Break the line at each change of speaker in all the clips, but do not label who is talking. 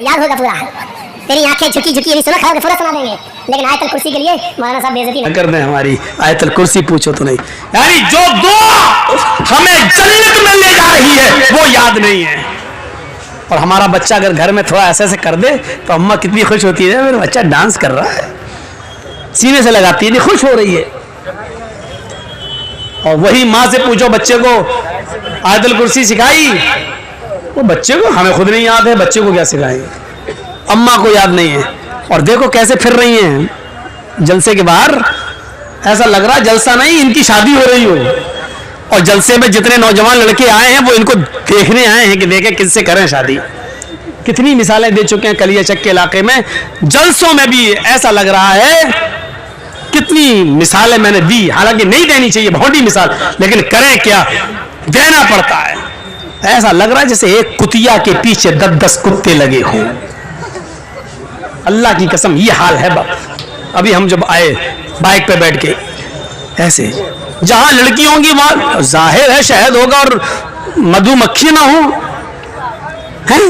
याद होगा पूरा, तेरी आंखें झुकी झुकी हुई सुना खाओगे पूरा सुना देंगे, लेकिन आयतल कुर्सी के लिए मौलाना साहब बेइज्जती नहीं
कर दे हमारी आयतल कुर्सी पूछो तो नहीं, यानी जो दुआ हमें जन्नत में ले जा रही है वो याद नहीं है। और हमारा बच्चा अगर घर में थोड़ा ऐसे ऐसे कर दे तो अम्मा कितनी खुश होती है, मेरा बच्चा डांस कर रहा है, सीने से लगाती है, खुश हो रही है। और वही माँ से पूछो बच्चे को आयतल कुर्सी सिखाई, वो बच्चे को हमें खुद नहीं याद है, बच्चे को क्या सिखाएंगे, अम्मा को याद नहीं है। और देखो कैसे फिर रही हैं जलसे के बाहर, ऐसा लग रहा है जलसा नहीं इनकी शादी हो रही हो। और जलसे में जितने नौजवान लड़के आए हैं वो इनको देखने आए हैं कि देखें किससे करें शादी। कितनी मिसालें दे चुके हैं कलियाचक के इलाके में, जलसों में भी ऐसा लग रहा है, कितनी मिसालें मैंने दी, हालांकि नहीं देनी चाहिए बहुत ही मिसाल, लेकिन करें क्या, देना पड़ता है। ऐसा लग रहा है जैसे एक कुतिया के पीछे 10-10 कुत्ते लगे हों। अल्लाह की कसम ये हाल है बाप। अभी हम जब आए बाइक पे बैठ के, ऐसे जहां लड़की होंगी वहां जाहिर है शहद होगा और मधुमक्खी ना हो, हैं?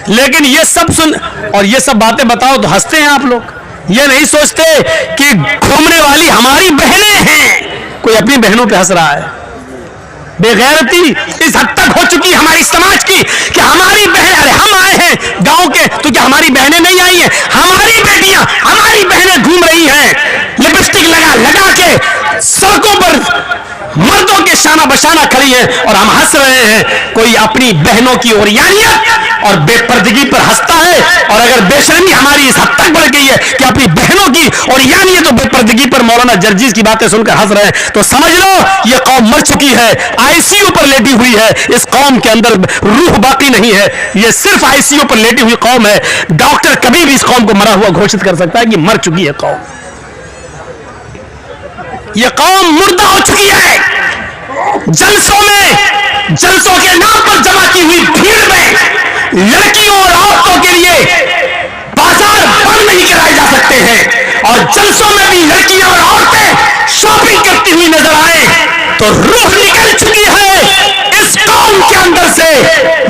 लेकिन ये सब सुन और ये सब बातें बताओ तो हंसते हैं आप लोग। ये नहीं सोचते कि घूमने वाली हमारी बहनें हैं, कोई अपनी बहनों पे हंस रहा है। बेगैरती इस हद तक हो चुकी हमारी समाज की कि हमारी बहन, अरे हम आए हैं गांव के तो क्या हमारी बहनें नहीं आई हैं? हमारी बेटियां, हमारी बहनें घूम रही हैं लिपस्टिक लगा लगा के सड़कों पर मर्दों के शाना बशाना खड़ी हैं और हम हंस रहे हैं। कोई अपनी बहनों की ओरियानियत और बेपर्दगी पर हंसता है, और अगर बेशर्मी हमारी इस हद तक बढ़ गई है कि अपनी बहनों की ओरियानियत और बेपर्दगी पर मौलाना जर्जीस की बातें सुनकर हंस रहे हैं, तो समझ लो ये कौम मर चुकी है, आईसीयू पर लेटी हुई है। इस कौम के अंदर रूह बाकी नहीं है, ये सिर्फ आईसीयू पर लेटी हुई कौम है। डॉक्टर कभी भी इस कौम को मरा हुआ घोषित कर सकता है कि मर चुकी है कौम, ये कौम मुर्दा हो चुकी है। जलसों में, जलसों के नाम पर जमा की हुई भीड़ में लड़कियों और औरतों के लिए बाजार बंद नहीं कराए जा सकते हैं, और जलसों में भी लड़कियां और औरतें शॉपिंग करती हुई नजर आए तो रूह निकल चुकी है इस कौम के अंदर से।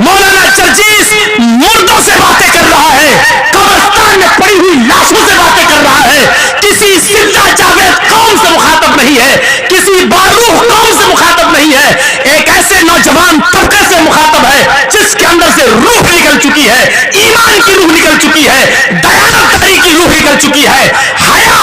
मौलाना जर्जीस मुर्दों से बातें कर रहा है, कब्रिस्तान में पड़ी हुई लाशों से बातें कर रहा है, किसी जिंदा जावेद कौम से मुखातब नहीं है, किसी बारूह कौम से मुखातब नहीं है, एक ऐसे नौजवान तबके से मुखातब है जिसके अंदर से रूह निकल चुकी है, ईमान की रूह निकल चुकी है, दयानतदारी की रूह निकल चुकी है, हया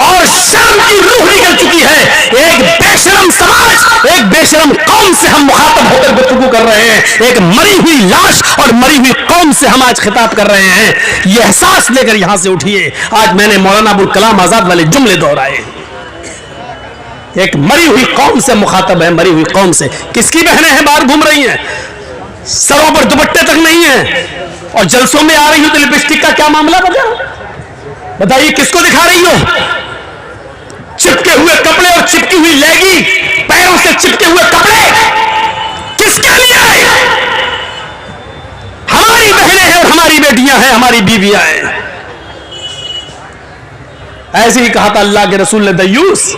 और शर्म की रूह निकल चुकी है। एक बेशरम समाज, एक बेशरम कौम से हम मुखातब होकर गुफ्तगू कर रहे हैं, एक मरी हुई लाश और मरी हुई कौम से हम आज खिताब कर रहे हैं। यह एहसास लेकर यहां से उठिए। आज मैंने मौलाना अबुल कलाम आजाद वाले जुमले दोहराए, एक मरी हुई कौम से मुखातब है, मरी हुई कौम से। किसकी बहनें हैं बाहर घूम रही हैं, सरों पर दुपट्टे तक नहीं है, और जलसों में आ रही हो तो लिपस्टिक का क्या मामला बताइए, किसको दिखा रही हो? चिपके हुए कपड़े और चिपकी हुई लेगी, पैरों से चिपके हुए कपड़े किसके लिए? हमारी बहनें हैं और हमारी बेटियां हैं, हमारी बीवियां हैं। ऐसे ही कहा था अल्लाह के रसूल ने, दयूस,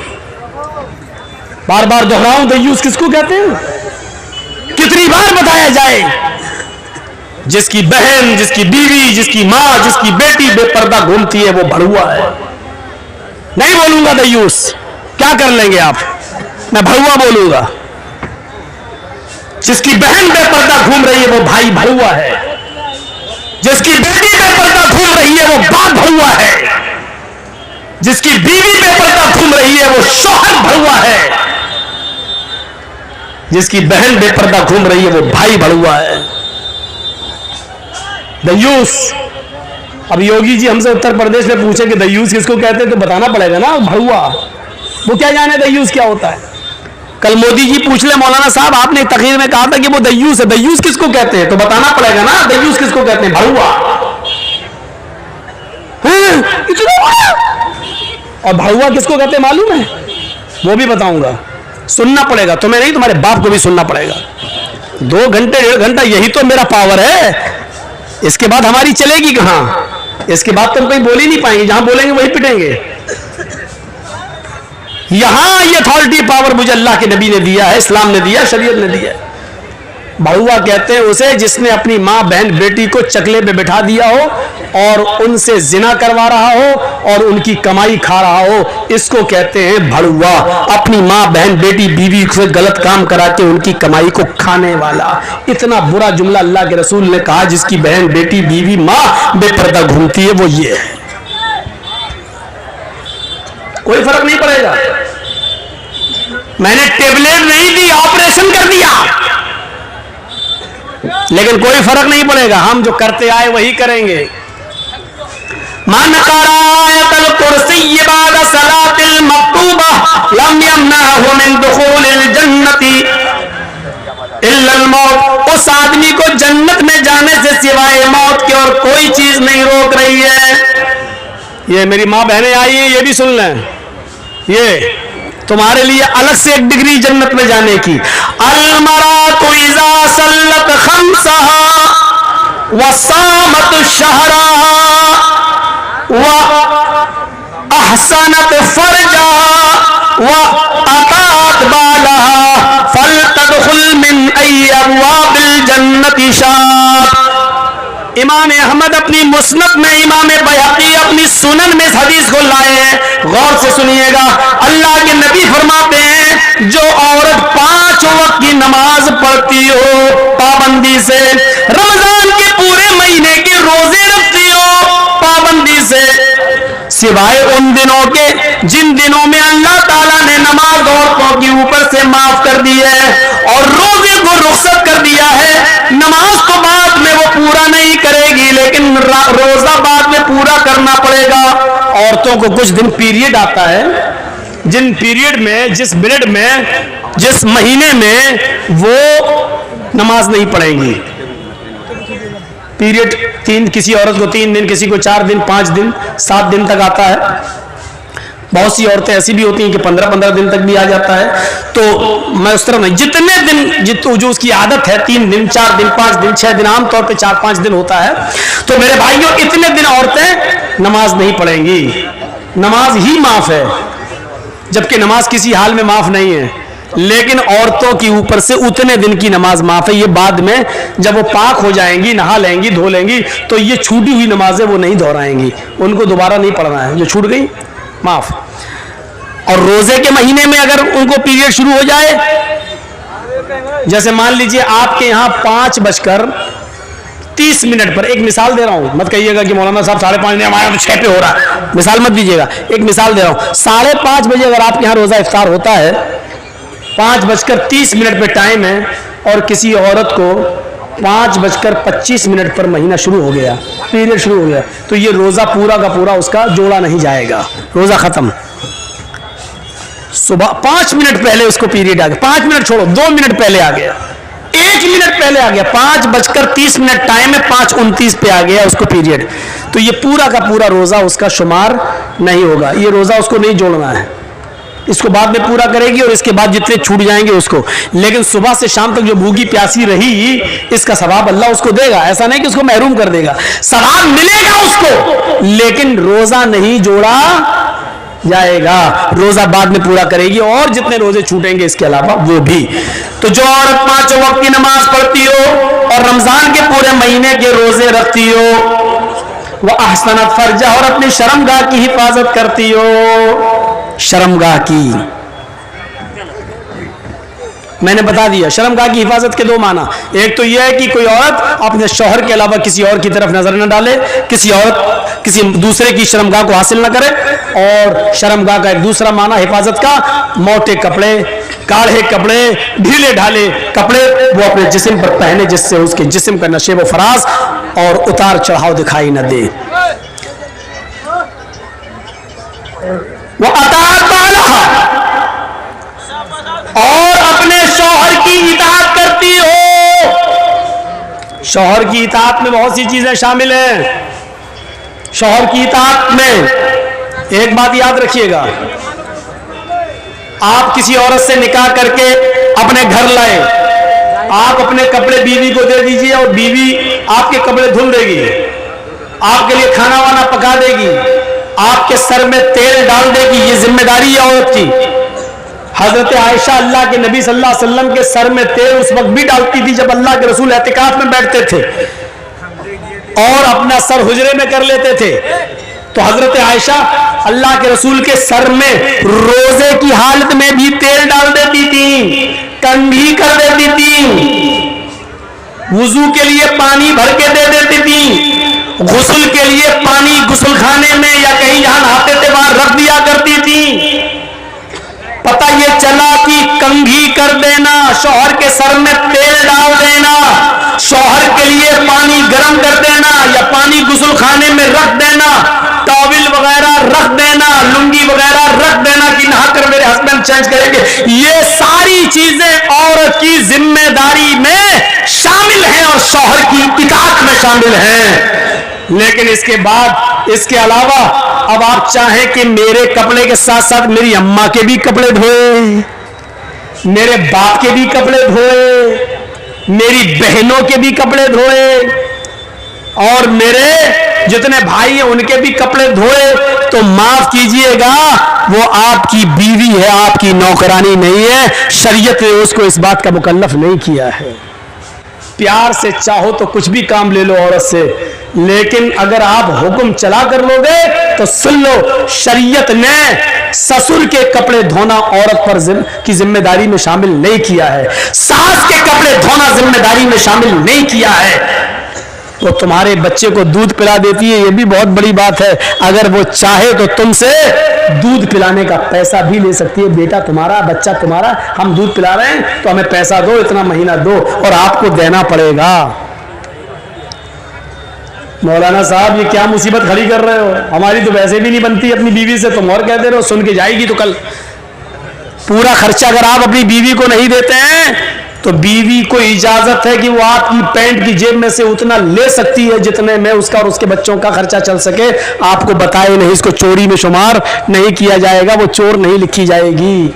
बार बार दोहराऊं, दयूस किसको कहते हैं? कितनी बार बताया जाए? जिसकी बहन, जिसकी बीवी, जिसकी मां, जिसकी बेटी बेपर्दा घूमती है वो भड़ुआ है। नहीं बोलूंगा दयूस, क्या कर लेंगे आप, मैं भड़ुआ बोलूंगा। जिसकी बहन बेपर्दा घूम रही है वो भाई भड़ुआ है, जिसकी बेटी बेपर्दा घूम रही है वो बाप भड़ुआ है, जिसकी बीवी बेपर्दा घूम रही है वो शौहर भड़ुआ है, जिसकी बहन बेपर्दा घूम रही है वो भाई भड़ुआ है। दयूस, अब योगी जी हमसे उत्तर प्रदेश में पूछे कि दयूस किसको कहते हैं तो बताना पड़ेगा ना, भड़ुआ, वो क्या जाने दयूस क्या होता है। कल मोदी जी पूछ ले मौलाना साहब आपने एक तकरीर में कहा था कि वो दयूस है, दयूस किसको कहते हैं तो बताना पड़ेगा ना, दयूस किसको कहते हैं, भड़ुआ। और भड़ुआ किसको कहते हैं मालूम है, वो भी बताऊंगा, सुनना पड़ेगा, तुम्हें नहीं तुम्हारे बाप को भी सुनना पड़ेगा। 2 घंटे 1.5 घंटा यही तो मेरा पावर है, इसके बाद हमारी चलेगी कहां? इसके बाद तुम कहीं बोल ही नहीं पाएंगे, जहां बोलेंगे वही पिटेंगे। यहां ये अथॉरिटी पावर मुझे अल्लाह के नबी ने दिया है, इस्लाम ने दिया, शरीयत ने दिया है। भड़ुआ कहते हैं उसे जिसने अपनी माँ बहन बेटी को चकले पे बिठा दिया हो और उनसे जिना करवा रहा हो और उनकी कमाई खा रहा हो, इसको कहते हैं भड़ुआ। अपनी माँ बहन बेटी बीवी से गलत काम करा के उनकी कमाई को खाने वाला। इतना बुरा जुमला अल्लाह के रसूल ने कहा जिसकी बहन बेटी बीवी माँ बेपर्दा घूमती है, वो ये है। कोई फर्क नहीं पड़ेगा। मैंने टेबलेट नहीं दी, ऑपरेशन कर दिया, लेकिन कोई फर्क नहीं पड़ेगा। हम जो करते आए वही करेंगे। मन क़राअतल कुर्सी बाद सलातिल मक्तूबा लम यमनहु मिन दुखूलिल जन्नति इल्लल मौत। उस आदमी को जन्नत में जाने से सिवाय मौत के और कोई चीज नहीं रोक रही है। ये मेरी माँ बहनें आई हैं, ये भी सुन लें, ये तुम्हारे लिए अलग से एक डिग्री जन्नत में जाने की। अलमरातु इज़ा सल्लत खम्सहा व सामत शहरहा व अहसनत फरजहा व अतात बालहा फलतदखुल मिन अय्यि अब्वाबिल जन्नति शाअ। इमाम अहमद अपनी मुस्नद में, इमाम बैहक़ी अपनी सुनन में इस हदीस को लाए हैं। गौर से सुनिएगा। अल्लाह के नबी फरमाते हैं जो औरत 5 वक्त की नमाज पढ़ती हो पाबंदी से, रमजान के पूरे महीने के रोजे रखती हो पाबंदी से, सिवाय उन दिनों के जिन दिनों में अल्लाह ताला ने नमाज औरतों के ऊपर से माफ कर दी है और रोजे को रुखसत कर दिया है। नमाज तो बाद में वो पूरा नहीं करेगी, लेकिन रोजा बाद में पूरा करना पड़ेगा। औरतों को कुछ दिन पीरियड आता है, जिन पीरियड में, जिस मिनट में, जिस महीने में वो नमाज नहीं पढ़ेंगी। पीरियड किसी औरत को 3 दिन, किसी को 4 दिन, 5 दिन, 7 दिन तक आता है। बहुत सी औरतें ऐसी भी होती हैं कि 15-15 दिन तक भी आ जाता है। तो मैं उस तरह नहीं, जितने दिन जो उसकी आदत है, 3 दिन, 4 दिन, 5 दिन, 6 दिन, आमतौर पे 4-5 दिन होता है। तो मेरे भाइयों, इतने दिन औरतें नमाज नहीं पढ़ेंगी, नमाज ही माफ है, जबकि नमाज किसी हाल में माफ नहीं है। लेकिन औरतों के ऊपर से उतने दिन की नमाज माफ है। ये बाद में जब वो पाक हो जाएंगी, नहा लेंगी, धो लेंगी, तो ये छूटी हुई नमाजें वो नहीं दोहराएंगी, उनको दोबारा नहीं पढ़ना है, जो छूट गई माफ। और रोजे के महीने में अगर उनको पीरियड शुरू हो जाए, जैसे मान लीजिए आपके यहाँ 5:30 पर, एक मिसाल दे रहा हूं, मत कहिएगा कि मौलाना साहब 5:30 ने, हमारे यहाँ तो 6 पे हो रहा है, मिसाल मत दीजिएगा, एक मिसाल दे रहा हूं। 5:30 बजे अगर आपके यहाँ रोजा इफ्तार होता है, 5:30 पे टाइम है, और किसी औरत को 5:25 पर महीना शुरू हो गया, पीरियड शुरू हो गया, तो ये रोजा पूरा का पूरा उसका जोड़ा नहीं जाएगा, रोजा खत्म। सुबह 5 मिनट पहले उसको पीरियड आ गया, 5 मिनट छोड़ो, 2 मिनट पहले आ गया, 1 मिनट पहले आ गया, 5:30 टाइम है, 5:29 पे आ गया उसको पीरियड, तो ये पूरा का पूरा रोजा उसका शुमार नहीं होगा, ये रोजा उसको नहीं जोड़ना है, इसको बाद में पूरा करेगी और इसके बाद जितने छूट जाएंगे उसको। लेकिन सुबह से शाम तक जो भूखी प्यासी रही, इसका सवाब अल्लाह उसको देगा, ऐसा नहीं कि उसको महरूम कर देगा, सवाब मिलेगा उसको, लेकिन रोजा नहीं जोड़ा जाएगा, रोजा बाद में पूरा करेगी और जितने रोजे छूटेंगे इसके अलावा वो भी। तो जो औरत 5 वक्त की नमाज पढ़ती हो और रमजान के पूरे महीने के रोजे रखती हो, वह अहसनत फरजा, और अपनी शर्मगाह की हिफाजत करती हो। शर्मगाह की मैंने बता दिया, शर्मगाह की हिफाजत के 2 माना। एक तो यह है कि कोई औरत अपने शौहर के अलावा किसी और की तरफ नजर न डाले, किसी औरत किसी दूसरे की शर्मगाह को हासिल न करे। और शर्मगाह का एक दूसरा माना हिफाजत का, मोटे कपड़े, गाढ़े कपड़े, ढीले ढाले कपड़े वो अपने जिस्म पर पहने, जिससे उसके जिस्म का नशे व फराज और उतार चढ़ाव दिखाई न दे। वो अताअत बालहा, और अपने शौहर की इताअत करती हो। शौहर की इताअत में बहुत सी चीजें शामिल हैं। शौहर की इताअत में एक बात याद रखिएगा, आप किसी औरत से निकाह करके अपने घर लाए, आप अपने कपड़े बीवी को दे दीजिए और बीवी आपके कपड़े धुल देगी, आपके लिए खाना वाना पका देगी, आपके सर में तेल डाल देगी, ये जिम्मेदारी है औरत की। حضرت عائشہ اللہ کے نبی صلی اللہ علیہ وسلم کے سر میں تیل اس وقت بھی ڈالتی تھی جب اللہ کے رسول اعتکاف میں بیٹھتے تھے اور اپنا سر حجرے میں کر لیتے تھے. تو حضرت عائشہ اللہ کے رسول کے سر میں روزے کی حالت میں بھی تیل ڈال دیتی تھی, کنگھی کر دیتی تھی, وضو کے لیے پانی بھر کے دے دیتی تھی, غسل کے لیے پانی غسل خانے میں یا کہیں جہاں نہاتے تھے وہاں رکھ دیا کرتی تھی. پتہ یہ چلا کہ کنگھی کر دینا, شوہر کے سر میں تیل ڈال دینا, شوہر کے لیے پانی گرم کر دینا یا پانی غسل خانے میں رکھ دینا, ٹاول وغیرہ رکھ دینا, لنگی وغیرہ رکھ دینا کہ نہا کر میرے ہسبینڈ چینج کریں گے, یہ ساری چیزیں عورت کی ذمہ داری میں شامل ہیں اور شوہر کی اطاعت میں شامل ہیں. لیکن اس کے بعد اس کے علاوہ اب آپ چاہیں کہ میرے کپڑے کے ساتھ ساتھ میری اماں کے بھی کپڑے دھوئے, میرے باپ کے بھی کپڑے دھوئے, میری بہنوں کے بھی کپڑے دھوئے اور میرے جتنے بھائی ہیں ان کے بھی کپڑے دھوئے, تو معاف کیجئے گا وہ آپ کی بیوی ہے, آپ کی نوکرانی نہیں ہے. شریعت نے اس کو اس بات کا مکلف نہیں کیا ہے. پیار سے چاہو تو کچھ بھی کام لے لو عورت سے, لیکن اگر آپ حکم چلا کر لو گے تو سن لو, شریعت نے سسر کے کپڑے دھونا عورت پر کی ذمہ داری میں شامل نہیں کیا ہے, ساس کے کپڑے دھونا ذمہ داری میں شامل نہیں کیا ہے. وہ تمہارے بچے کو دودھ پلا دیتی ہے, یہ بھی بہت بڑی بات ہے. اگر وہ چاہے تو تم سے دودھ پلانے کا پیسہ بھی لے سکتی ہے. بیٹا تمہارا, بچہ تمہارا, ہم دودھ پلا رہے ہیں تو ہمیں پیسہ دو, اتنا مہینہ دو, اور آپ کو دینا پڑے گا. مولانا صاحب یہ کیا مصیبت کھڑی کر رہے ہو, ہماری تو ویسے بھی نہیں بنتی اپنی بیوی سے, تم اور کہتے رہو سن کے جائے گی تو کل پورا خرچہ اگر آپ اپنی بیوی کو نہیں دیتے ہیں تو بیوی کو اجازت ہے کہ وہ آپ کی پینٹ کی جیب میں سے اتنا لے سکتی ہے جتنے میں اس کا اور اس کے بچوں کا خرچہ چل سکے. آپ کو بتائے نہیں, اس کو چوری میں شمار نہیں کیا جائے گا, وہ چور نہیں لکھی جائے گی.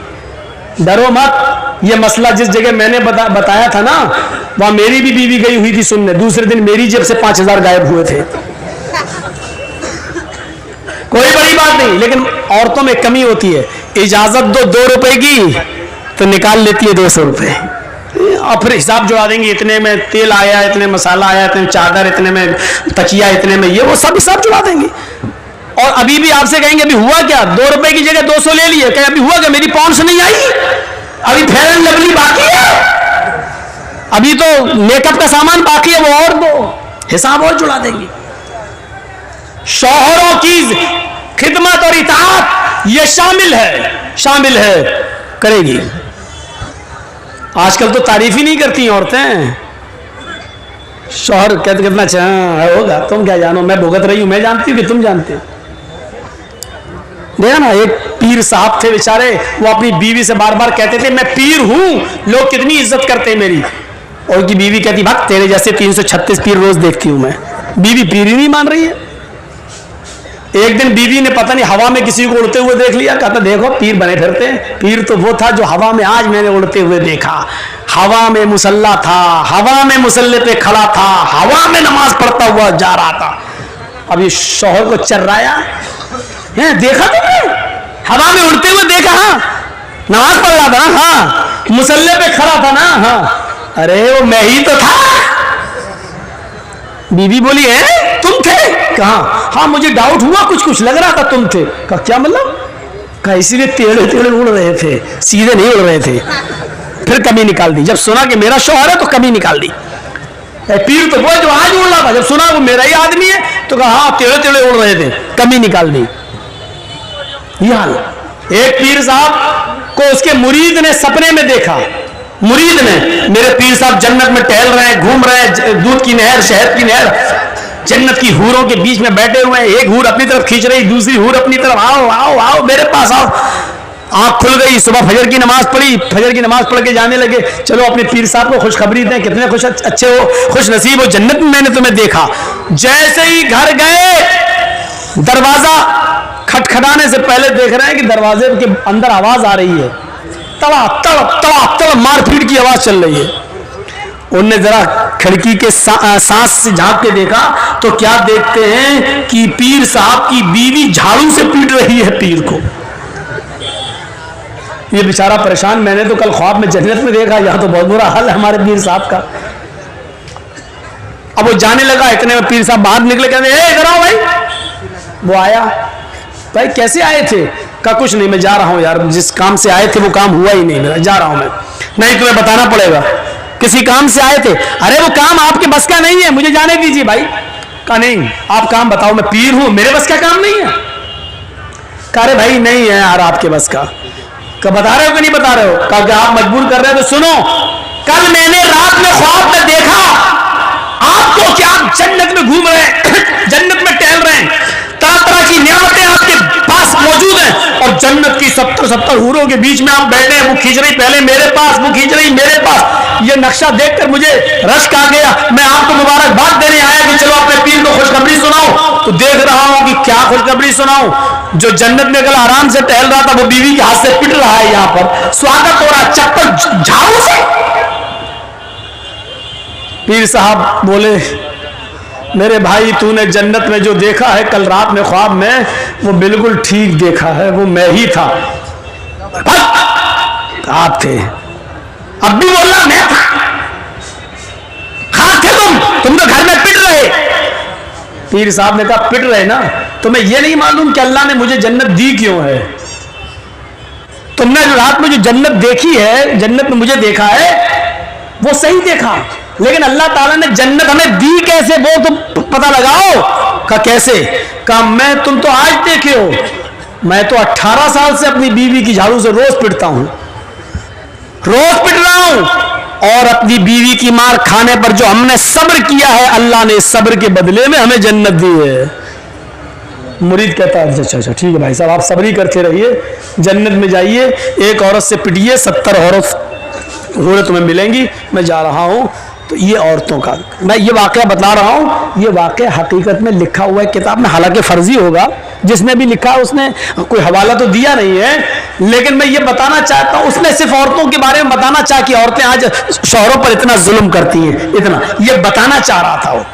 ڈرو مت. یہ مسئلہ جس جگہ میں نے بتایا تھا نا, وہاں میری بھی بیوی گئی ہوئی تھی سننے, دوسرے دن میری جیب سے 5,000 غائب ہوئے تھے. کوئی بڑی بات نہیں, لیکن عورتوں میں کمی ہوتی ہے. اجازت دو 2 روپے کی تو نکال لیتی ہے 200 روپے, اور پھر حساب جوڑا دیں گے, اتنے میں تیل آیا, اتنے مسالہ آیا, اتنے چادر, اتنے میں تکیا, اتنے میں یہ, وہ سب حساب جوڑا دیں گے. اور ابھی بھی آپ سے کہیں گے ابھی ہوا کیا, 2 روپے کی جگہ 200 لے لیے, کہ ابھی ہوا کیا, میری پاؤنڈ نہیں آئی, ابھی فیئر اینڈ لولی باقی ہے, ابھی تو میک اپ کا سامان باقی ہے, وہ اور دو, حساب اور جڑا دیں گے. شوہروں کی خدمت اور اطاعت یہ شامل ہے کرے گی. آج کل تو تعریف ہی نہیں کرتی ہیں عورتیں. شوہر کہتے کتنا اچھا ہوگا, تم کیا جانو, میں بھگت رہی ہوں, میں جانتی ہوں کہ تم جانتے ہو. دیکھا نا, ایک پیر صاحب تھے بیچارے, وہ اپنی بیوی سے بار بار کہتے تھے میں پیر ہوں, لوگ کتنی عزت کرتے ہیں میری. اور ان کی بیوی کہتی بھاگ تیرے جیسے 336 پیر روز دیکھتی ہوں میں. بیوی پیر ہی نہیں مان رہی ہے. ایک دن بیوی نے پتہ نہیں ہوا میں کسی کو اڑتے ہوئے دیکھ لیا, کہتا دیکھو پیر بنے پھرتے ہیں. پیر تو وہ تھا جو ہوا میں آج میں نے اڑتے ہوئے دیکھا, ہوا میں مصلی تھا, ہوا میں مصلی پہ کھڑا تھا, ہوا میں نماز پڑھتا ہوا جا رہا تھا. اب یہ شوہر کو چرایا, دیکھا تم نے, ہوا میں اڑتے ہوئے دیکھا, ہاں نماز پڑھ رہا تھا نا, ہاں مصلی پہ کھڑا تھا نا, ہاں ارے وہ میں ہی تو تھا. بیوی بولی ہے تم تھے, کہاں, ہاں مجھے ڈاؤٹ ہوا, کچھ لگ رہا تھا تم تھے. کہا کیا مطلب, کہا اسی لیے ٹیڑھے اڑ رہے تھے, سیدھے نہیں اڑ رہے تھے. پھر کمی نکال دی, جب سنا کہ میرا شوہر ہے تو کمی نکال دی. پیر تو وہ جو آج اڑ رہا تھا, جب سنا وہ میرا ہی آدمی ہے تو کہا ہاں ٹیڑھے اڑ رہے تھے, کمی نکال دی. یہ حال. ایک پیر صاحب کو اس کے مرید نے سپنے میں دیکھا, مرید نے, میرے پیر صاحب جنت میں ٹہل رہے ہیں, گھوم رہے ہیں, دودھ کی نہر, شہد کی نہر, جنت کی حوروں کے بیچ میں بیٹھے ہوئے ہیں. ایک حور اپنی طرف کھینچ رہی, دوسری حور اپنی طرف, آؤ آؤ آؤ میرے پاس آؤ. آنکھ کھل گئی, صبح فجر کی نماز پڑھی, فجر کی نماز پڑھ کے جانے لگے, چلو اپنے پیر صاحب کو خوشخبری دیں, کتنے اچھے ہو, خوش نصیب ہو, جنت میں نے تمہیں دیکھا. جیسے ہی گھر گئے, دروازہ کھٹکھٹانے سے پہلے دیکھ رہے ہیں کہ دروازے کے اندر آواز آ رہی ہے, تڑا تڑ تڑا تڑ مار پیٹ کی آواز چل رہی ہے. انہوں نے ذرا کھڑکی کے سانس سے جھانک کے دیکھا تو کیا دیکھتے ہیں کہ پیر صاحب کی بیوی جھاڑو سے پیٹ رہی ہے پیر کو. یہ बेचारा परेशान, मैंने तो कल ख्वाब में जन्नत में देखा, यहाँ तो बहुत बुरा हाल है हमारे पीर साहब का। अब वो जाने लगा, इतने में पीर साहब बाहर निकले, कहते ए इधर आओ भाई। वो आया, भाई कैसे आए थे? कहा कुछ नहीं, मैं जा रहा हूँ यार, जिस काम से आए थे वो काम हुआ ही नहीं मेरा, जा रहा हूँ मैं। नहीं तुम्हें बताना पड़ेगा, किसी काम से आए थे? अरे वो काम आपके बस का नहीं है, मुझे जाने दीजिए भाई। कहा नहीं आप काम बताओ, मैं पीर हूं, मेरे बस का काम नहीं है। कहा अरे भाई नहीं है यार आपके बस का। कहा बता रहे हो कि नहीं बता रहे हो? कहा कि आप मजबूर कर रहे हो तो सुनो, कल मैंने रात में ख्वाब में देखा आपको कि आप जन्नत में घूम रहे हैं, जन्नत में टहल रहे हैं, तरह तरह की नियामतें आपके पास मौजूद हैं, और जन्नत की 70 हूरों के बीच में आप बैठे हैं, वो खींच रही पहले मेरे पास, वो खींच रही मेरे पास। ये नक्शा देखकर मुझे रश्क आ गया, मैं आपको मुबारकबाद देने आया कि चलो अपने पीर को खुशखबरी सुनाओ। तो देख रहा हूं कि क्या खुशखबरी सुनाऊं, जो जन्नत में कल आराम से टहल रहा था वो बीवी के हाथ से पिट रहा है, यहां पर स्वागत हो रहा चप्पल झाड़ू से। पीर साहब बोले मेरे भाई तूने जन्नत में जो देखा है कल रात में ख्वाब में, वो बिल्कुल ठीक देखा है, वो मैं ही था। आप थे? अब भी बोलना मैं था? हाँ थे तुम तो घर में पिट रहे। पीर साहब ने कहा पिट रहे ना, तुम्हें यह नहीं मालूम कि अल्लाह ने मुझे जन्नत दी क्यों है? तुमने जो रात में जो जन्नत देखी है, जन्नत में मुझे देखा है, वो सही देखा, लेकिन अल्लाह ताला ने जन्नत हमें दी कैसे वो तो पता लगाओ। का कैसे? का मैं तुम तो आज देखे हो, मैं तो 18 साल से अपनी बीवी की झाड़ू से रोज पिटता हूं, रोज पिट रहा हूं, और अपनी बीवी की मार खाने पर जो हमने सब्र किया है, अल्लाह ने सब्र के बदले में हमें जन्नत दी है। मुरीद कहता है अच्छा ठीक है भाई साहब, आप सब्र ही करते रहिए, जन्नत में जाइए, एक औरत से पिटिए, 70 औरत तुम्हें मिलेंगी, मैं जा रहा हूं। तो ये औरतों का मैं ये वाकया बता रहा हूं, ये वाकया हकीकत में लिखा हुआ है किताब में, हालांकि फर्जी होगा, जिसने भी लिखा उसने कोई हवाला तो दिया नहीं है, लेकिन मैं ये बताना चाहता हूं, उसने सिर्फ औरतों के बारे में बताना चाहा कि औरतें आज शौहरों पर इतना जुल्म करती हैं, इतना ये बताना चाह रहा था वो।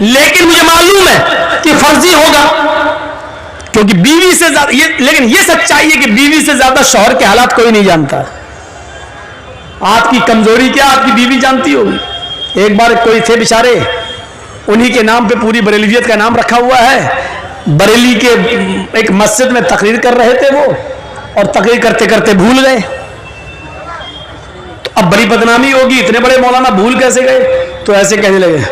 लेकिन मुझे मालूम है कि फर्जी होगा, क्योंकि बीवी से ज्यादा लेकिन ये सच्चाई है कि बीवी से ज्यादा शौहर के हालात कोई नहीं जानता। आपकी कमजोरी क्या आपकी बीवी जानती होगी। एक बार कोई थे बेचारे, उन्हीं के नाम पे पूरी बरेलियत का नाम रखा हुआ है, बरेली के एक मस्जिद में तकरीर कर रहे थे वो, और तकरीर करते करते भूल गए। तो अब बड़ी बदनामी होगी, इतने बड़े मौलाना भूल कैसे गए? तो ऐसे कहने लगे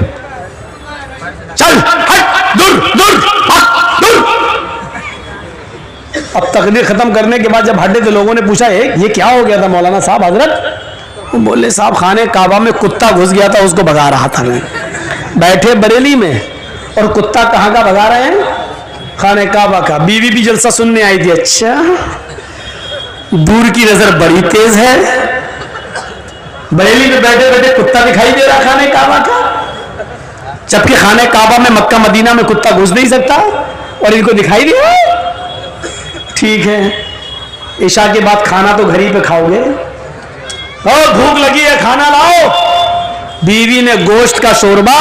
चल हट दूर दूर दूर। अब तकरीर खत्म करने के बाद जब हटे तो लोगों ने पूछा ये क्या हो गया था मौलाना साहब हजरत? वो बोले साहब खाने काबा में कुत्ता घुस गया था, उसको भगा रहा था मैं, बैठे बरेली में, और कुत्ता कहाँ का भगा रहे हैं? खाने काबा का। बीवी भी जलसा सुनने आई थी। अच्छा दूर की नजर बड़ी तेज है, बरेली में बैठे बैठे कुत्ता दिखाई दे रहा खाने काबा का, जबकि खाने काबा में मक्का मदीना में कुत्ता घुस नहीं सकता, और इनको दिखाई दे रहा। ठीक है, ईशा के बाद खाना तो घर ही पे खाओगे, और भूख लगी है खाना लाओ। बीवी ने गोश्त का शोरबा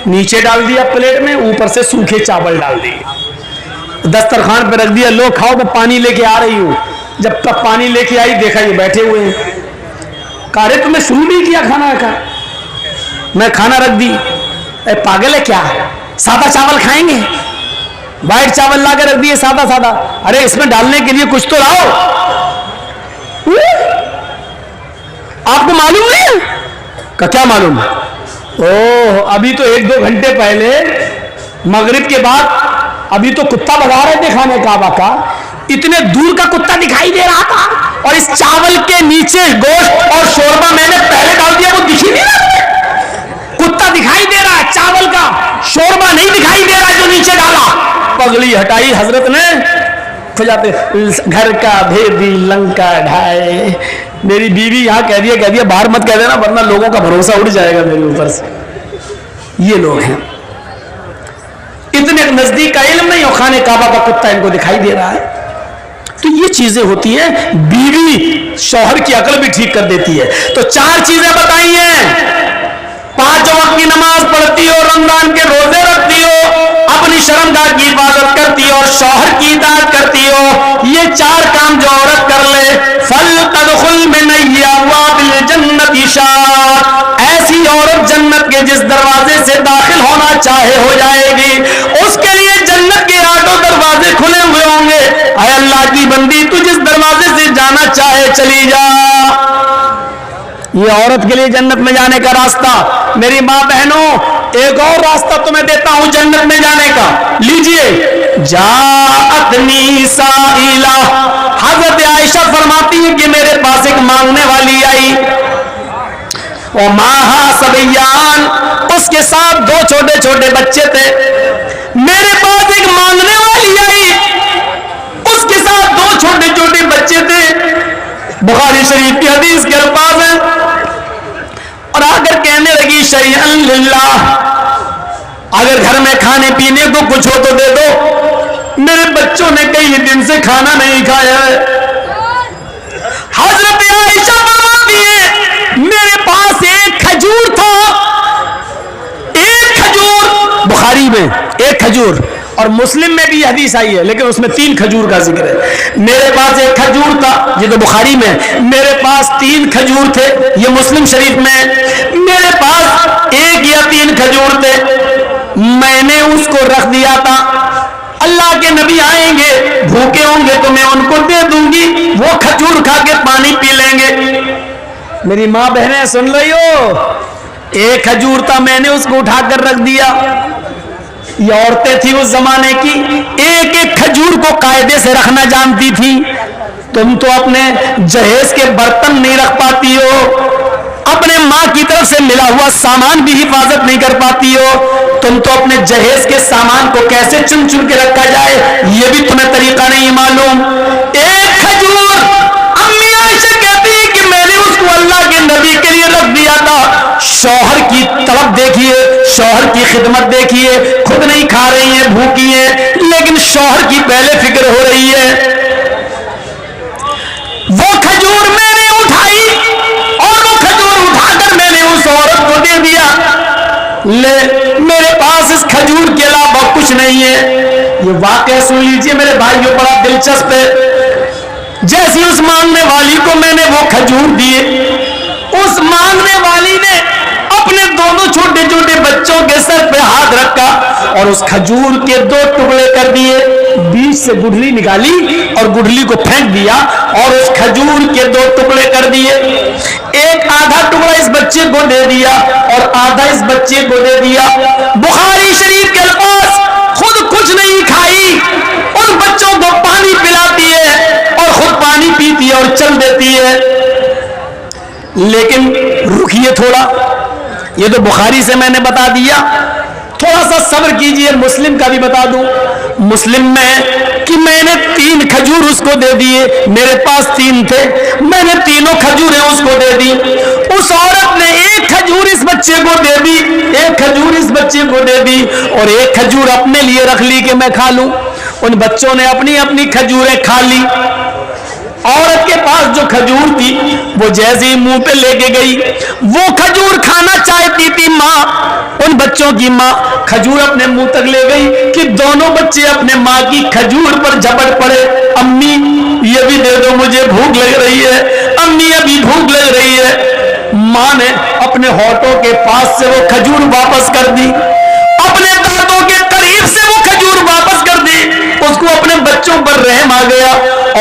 नीचे डाल दिया प्लेट में, ऊपर से सूखे चावल डाल दिए, दस्तरखान पे रख दिया, लो खाओ, मैं पानी लेके आ रही हूं। जब तक पानी लेके आई देखा ये बैठे हुए हैं। कहा रे तुमने शुरू नहीं किया खाना का? मैं खाना रख दी। पागल है क्या, सादा चावल खाएंगे? वाइट चावल ला के रख दिए सादा सादा। अरे इसमें डालने के लिए कुछ तो लाओ। आपको मालूम नहीं है? का क्या मालूम? ओह अभी तो 1-2 घंटे पहले मगरिब के बाद अभी तो कुत्ता भगा रहे थे खाने काबा का, इतने दूर का कुत्ता दिखाई दे रहा था, और इस चावल के नीचे गोश्त और शोरबा मैंने पहले डाल दिया, वो दिखी नहीं रहा। कुत्ता दिखाई दे रहा है, चावल का शोरबा नहीं दिखाई दे रहा जो नीचे डाला। पगड़ी हटाई हजरत ने, जाते घर का भेदी लंका ढाए। मेरी बीवी यहाँ कह दिया बाहर मत कह देना, वरना लोगों का भरोसा उड़ जाएगा मेरे ऊपर से। ये लोग हैं, इतने नजदीक का इल्म नहीं, और खाने काबा का कुत्ता इनको दिखाई दे रहा है। तो ये चीजें होती हैं, बीवी शौहर की अकल भी ठीक कर देती है। तो 4 चीजें बताई हैं, 5 वक्त की नमाज पढ़ती हो, रमजान के रोजे रखती हो, अपनी शर्मगाह की हिफाजत करती हो, और शौहर की इताअत करती हो। ये 4 काम जो औरत کے جس دروازے سے داخل ہونا چاہے ہو جائے گی. اس کے لیے جنت کے 8 دروازے کھلے ہوئے ہوں گے. اے اللہ کی بندی تو جس دروازے سے جانا چاہے چلی جا. یہ عورت کے لیے جنت میں جانے کا راستہ. میری ماں بہنوں ایک اور راستہ تمہیں دیتا ہوں جنت میں جانے کا, لیجئے. جاءتنی سائلہ, حضرت عائشہ فرماتی ہیں کہ میرے پاس ایک مانگنے والی آئی. ومعہا صبیان, اس کے ساتھ 2 چھوٹے چھوٹے بچے تھے. میرے پاس ایک مانگنے والی آئی, اس کے ساتھ 2 چھوٹے چھوٹے بچے تھے. بخاری شریف کی حدیث کے الفاظ ہیں. اور آ کر کہنے لگی شیئن للہ, اگر گھر میں کھانے پینے کو کچھ ہو تو دے دو, میرے بچوں نے کئی دن سے کھانا نہیں کھایا ہے. حضرت عائشہ فرماتی ہے میرے پاس ایک کھجور تھا, ایک کھجور, بخاری میں ایک کھجور, اور مسلم میں بھی یہ حدیث آئی ہے لیکن اس میں 3 کھجور کا ذکر ہے. میرے پاس ایک کھجور تھا, یہ تو بخاری میں, میرے پاس 3 کھجور تھے, یہ مسلم شریف میں. میرے پاس 1 یا 3 کھجور تھے, میں نے اس کو رکھ دیا تھا. اللہ کے نبی آئیں گے, بھوکے ہوں گے تو میں ان کو دے دوں گی, وہ کھجور کھا کے پانی پی لیں گے. میری ماں بہنیں سن رہی ہو, ایک کھجور تھا, میں نے اس کو اٹھا کر رکھ دیا. یہ عورتیں تھی اس زمانے کی, ایک ایک کھجور کو قاعدے سے رکھنا جانتی تھی. تم تو اپنے جہیز کے برتن نہیں رکھ پاتی ہو, اپنے ماں کی طرف سے ملا ہوا سامان بھی حفاظت نہیں کر پاتی ہو. تم تو اپنے جہیز کے سامان کو کیسے چن چن کے رکھا جائے یہ بھی تمہیں طریقہ نہیں معلوم. ایک کھجور, امی عائشہ کہتی ہے کہ میں نے اس کو اللہ کے نبی کے لیے رکھ دیا تھا. شوہر کی طلب دیکھیے, شوہر کی خدمت دیکھیے, خود نہیں کھا رہی ہیں, بھوکی ہیں, لیکن شوہر کی پہلے فکر ہو رہی ہے. وہ کھجور میں نے اٹھائی اور وہ کھجور اٹھا کر میں نے اس عورت کو دے دیا. لے, میرے پاس اس کھجور کے علاوہ کچھ نہیں ہے. یہ واقعہ سن لیجئے میرے بھائیوں, بڑا دلچسپ ہے. جیسی اس مانگنے والی کو میں نے وہ کھجور دیے, اس مانگنے والی نے اپنے دونوں چھوٹے چھوٹے بچوں کے سر پہ ہاتھ رکھا اور اس کھجور کے 2 ٹکڑے کر دیے, بیچ سے گڈھلی نکالی اور گڈھلی کو پھینک دیا اور اس کھجور کے 2 ٹکڑے کر دیے. ایک آدھا ٹکڑا اس بچے کو دے دیا اور آدھا اس بچے کو دے دیا. بخاری شریف کے الفاظ, خود کچھ نہیں کھائی, ان بچوں کو پانی پلاتی ہے اور خود پانی پیتی ہے اور چل دیتی ہے. لیکن رکیے تھوڑا, یہ تو بخاری سے میں نے بتا دیا, تھوڑا سا صبر کیجئے, مسلم کا بھی بتا دوں. مسلم میں کہ میں نے 3 کھجور اس کو دے دیے, میرے پاس 3 تھے, میں نے تینوں کھجوریں اس کو دے دی. اس عورت نے 1 کھجور اس بچے کو دے دی, 1 کھجور اس بچے کو دے دی اور 1 کھجور اپنے لیے رکھ لی کہ میں کھا لوں. ان بچوں نے اپنی اپنی کھجوریں کھا لی. عورت کے پاس جو کھجور تھی وہ جیسے ہی منہ پہ لے کے گئی, وہ کھجور کھانا چاہتی تھی ماں, ان بچوں کی ماں, کھجور اپنے منہ تک لے گئی کہ دونوں بچے اپنے ماں کی کھجور پر جھپٹ پڑے. امی یہ بھی دے دو, مجھے بھوک لگ رہی ہے, امی ابھی بھوک لگ رہی ہے. ماں نے اپنے ہونٹوں کے پاس سے وہ کھجور واپس کر دی, اپنے دانتوں کے قریب سے وہ کھجور واپس کر دی. اس کو اپنے بچوں پر رحم آ گیا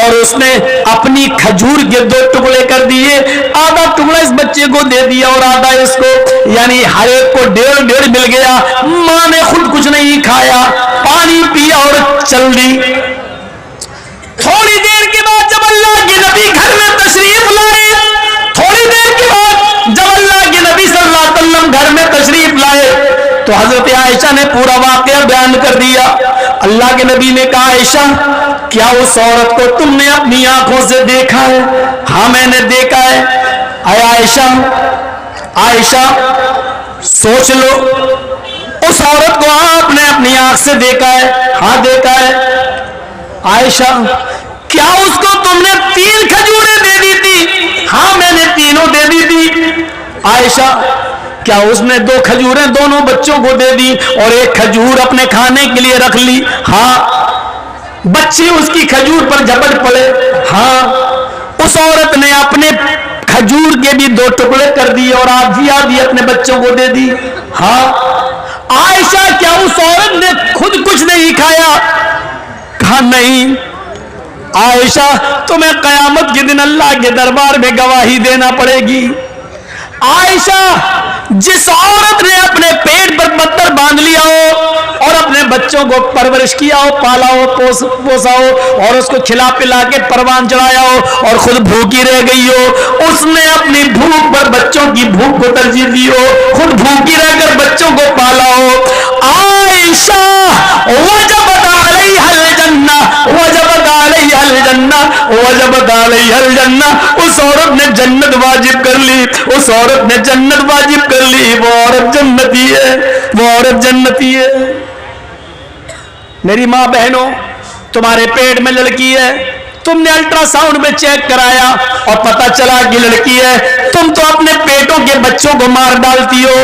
اور اس نے اپنی کھجور کے 2 ٹکڑے کر دیے, آدھا ٹکڑا اس بچے کو دے دیا اور آدھا اس کو, یعنی ہر ایک کو 1.5 مل گیا. ماں نے خود کچھ نہیں کھایا, پانی پیا اور چل دی. تھوڑی دیر کے بعد جب اللہ کے نبی گھر میں تشریف لائے, تھوڑی دیر کے بعد جب اللہ کے نبی صلی اللہ علیہ وسلم گھر میں تشریف لائے تو حضرت عائشہ نے پورا واقعہ بیان کر دیا. اللہ کے نبی نے کہا, عائشہ کیا اس عورت کو تم نے اپنی آنکھوں سے دیکھا ہے؟ ہاں میں نے دیکھا ہے. اے عائشہ, عائشہ سوچ لو, اس عورت کو آپ نے اپنی آنکھ سے دیکھا ہے؟ ہاں دیکھا ہے. عائشہ کیا اس کو تم نے 3 کھجوریں دے دی تھی؟ ہاں میں نے تینوں دے دی تھی. عائشہ کیا اس نے 2 کھجوریں دونوں بچوں کو دے دی اور 1 کھجور اپنے کھانے کے لیے رکھ لی؟ ہاں. بچے اس کی کھجور پر جھپٹ پڑے؟ ہاں. اس عورت نے اپنے खजूर के भी 2 टुकड़े कर दिए और आधी आधी अपने बच्चों को दे दी। हाँ आयशा, क्या उस औरत ने खुद कुछ नहीं खाया? कहा नहीं। आयशा, तुम्हें कयामत के दिन अल्लाह के दरबार में गवाही देना पड़ेगी। आयशा, जिस औरत ने अपने पेट पर पत्थर बांध लिया हो और अपने बच्चों को परवरिश किया हो, पाला हो, पोसा हो और उसको खिला पिला के परवान चढ़ाया हो और खुद भूखी रह गई हो, उसने अपनी भूख पर बच्चों की भूख को तरजीह दी हो, खुद भूखी रहकर बच्चों को पाला हो। आयशा, वजबत अलैहल जन्ना, वजबत अलैहल जन्ना, वजबत अलैहल जन्ना। उस औरत ने जन्नत वाजिब कर ली, उस औरत ने जन्नत वाजिब कर ली। वो औरत जन्नती है, वो औरत जन्नती है। मेरी माँ बहनों, तुम्हारे पेट में लड़की है, तुमने अल्ट्रासाउंड में चेक कराया और पता चला कि लड़की है, तुम तो अपने पेटों के बच्चों को मार डालती हो।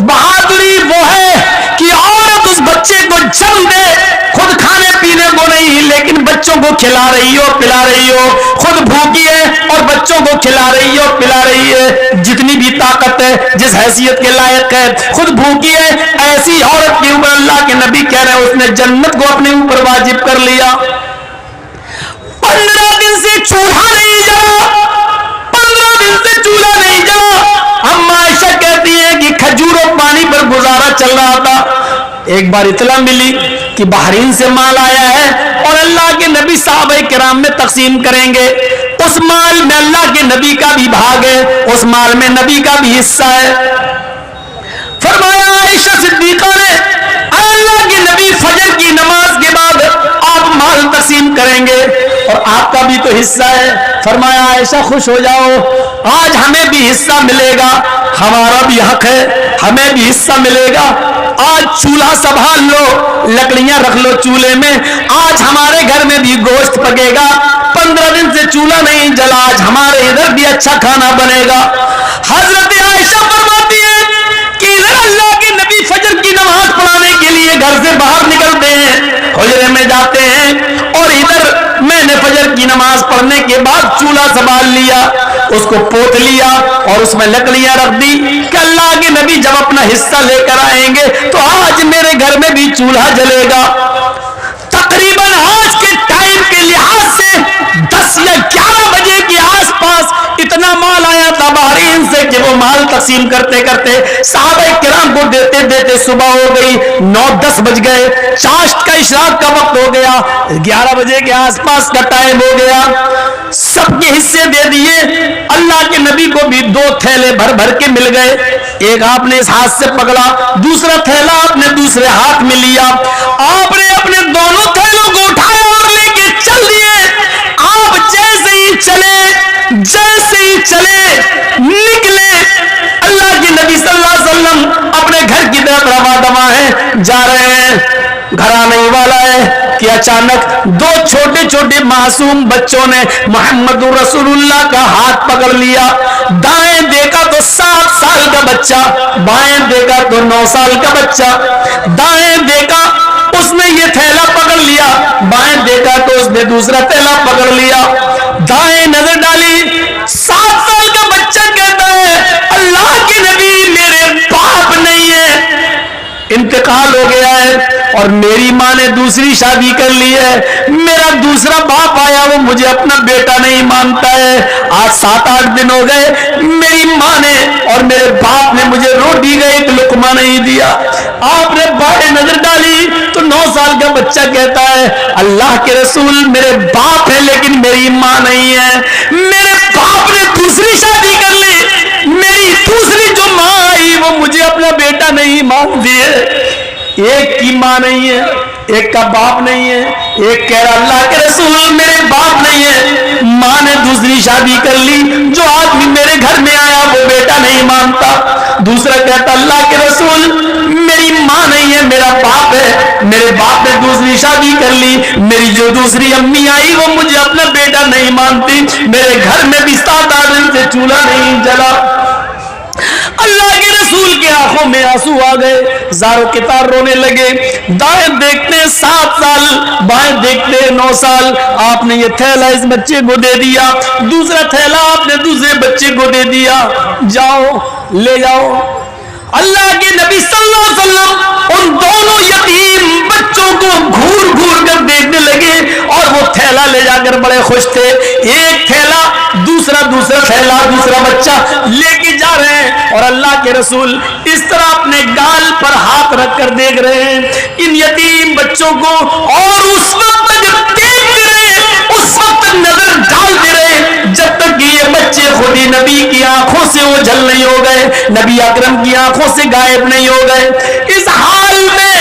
बहादुरी वो है कि औरत उस बच्चे को जन्म दे, खुद खाने पीने को नहीं लेकिन बच्चों को खिला रही हो, पिला रही हो, खुद भूखी है और बच्चों को खिला रही हो, पिला रही है। जितनी भी ताकत है, जिस हैसियत के लायक है, खुद भूखी है, ऐसी औरत के ऊपर अल्लाह के नबी कह रहे हैं उसने जन्नत को अपने ऊपर वाजिब कर लिया। 15 दिन से चूल्हा नहीं जला, 15 दिन से चूल्हा नहीं जला। अम्मा आयशा कहती है कि खजूर और पानी पर गुजारा चल रहा था। एक बार इतला मिली कि बहरीन से माल आया है और अल्लाह के नबी साहबे किराम में तकसीम करेंगे। उस माल में अल्लाह के नबी का भी भाग है, उस माल में नबी का भी हिस्सा है। फरमाया आयशा सिद्दीका ने, अल्लाह के नबी फजर की नमाज के बाद आप माल तकसीम करेंगे और आपका भी तो हिस्सा है। फरमाया आयशा खुश हो जाओ, आज हमें भी हिस्सा मिलेगा, हमारा भी हक है, हमें भी हिस्सा मिलेगा। आज चूल्हा संभाल लो, लकड़ियां रख लो चूल्हे में, आज हमारे घर में भी गोश्त पकेगा। 15 दिन से चूल्हा नहीं जला, आज हमारे इधर भी अच्छा खाना बनेगा। हजरत आयशा फरमाती है कि इधर अल्लाह के नबी फजर की नमाज पढ़ाने के लिए घर से बाहर निकलते हैं, हुजरे में जाते हैं और इधर मैंने फजर की नमाज पढ़ने के बाद चूल्हा संभाल लिया, उसको पोत लिया और उसमें लकड़ियां रख दी कि अल्लाह के नबी जब अपना हिस्सा लेकर आएंगे तो आज मेरे घर में भी चूल्हा जलेगा। तकरीबन आज के टाइम के लिहाज से 10 या 11 बजे के आसपास इतना माल आया था बहरीन से कि वो माल तकसीम करते करते साहबे किराम को देते देते सुबह हो गई, 9-10 बज गए, चाश्त का इशराक का वक्त हो गया, 11 बजे के आसपास का टाइम हो गया। सबके हिस्से दे दिए। अल्लाह के नबी को भी 2 थैले भर भर के मिल गए, एक आपने इस हाथ से पकड़ा, दूसरा थैला आपने दूसरे हाथ में लिया। आपने अपने दोनों थैलों को उठाया और लेके चल दिए। आप जैसे ही चले, जैसे ही चले निकले, अल्लाह के नबी सल्लल्लाहु अलैहि वसल्लम अपने घर की तरफ रवा दवा है, जा रहे हैं। घर आने वाला है कि अचानक 2 छोटे छोटे मासूम बच्चों ने मोहम्मद रसूलुल्लाह का हाथ पकड़ लिया। दाएं देखा तो 7 साल का बच्चा, बाएं देखा तो 9 साल का बच्चा। दाएं देखा उसने ये थैला पकड़ लिया, बाएं देखा तो उसने दूसरा थैला पकड़ लिया। दाएं नजर डाली, 7 साल का बच्चा कहता है अल्लाह के नबी मेरे बाप नहीं है, इंतकाल हो गया है और मेरी माँ ने दूसरी शादी कर ली है, मेरा दूसरा बाप आया वो मुझे अपना बेटा नहीं मानता है। आज 7-8 दिन हो गए, मेरी माँ ने और मेरे बाप ने मुझे रोटी का एक लुकमा नहीं दिया। आपने बाएं नजर डाली तो 9 साल का बच्चा कहता है अल्लाह के रसूल मेरे बाप है लेकिन मेरी माँ नहीं है, मेरे बाप ने दूसरी शादी कर ली, मेरी दूसरी जो माँ आई वो मुझे अपना बेटा नहीं मानती है। एक की माँ नहीं है, एक का बाप नहीं है, एक कह रहा अल्लाह के रसूल मेरे बाप नहीं है, माँ ने दूसरी शादी कर ली, जो आदमी मेरे घर में आया वो बेटा नहीं मानता। दूसरा कहता अल्लाह के रसूल मेरी माँ नहीं है, मेरा बाप है, मेरे बाप ने दूसरी शादी कर ली, मेरी जो दूसरी अम्मी आई वो मुझे अपना बेटा नहीं मानती, मेरे घर में भी 7-8 दिन से चूल्हा नहीं जला। अल्लाह के रसूल की आंखों में आंसू आ गए, जारो के तार रोने लगे। दाएं देखते हैं 7 साल, बाएं देखते 9 साल। आपने ये थैला इस बच्चे को दे दिया, दूसरा थैला आपने दूसरे बच्चे को दे दिया, जाओ ले जाओ। अल्लाह के नबी सल्लल्लाहु अलैहि वसल्लम उन दोनों यतीम बच्चों को घूर घूर कर देखने लगे और वो थैला ले जाकर बड़े खुश थे। एक थैला दूसरा थैला दूसरा बच्चा लेके जा रहे हैं और अल्लाह के रसूल इस तरह अपने गाल पर हाथ रखकर देख रहे हैं इन यतीम बच्चों को, और उस वक्त जब देखते रहे उस वक्त नजर डालते रहे जब तक कि ये बच्चे खुद ही नबी की आंखों से ओझल नहीं हो गए, नबी अकरम की आंखों से गायब नहीं हो गए। इस हाल में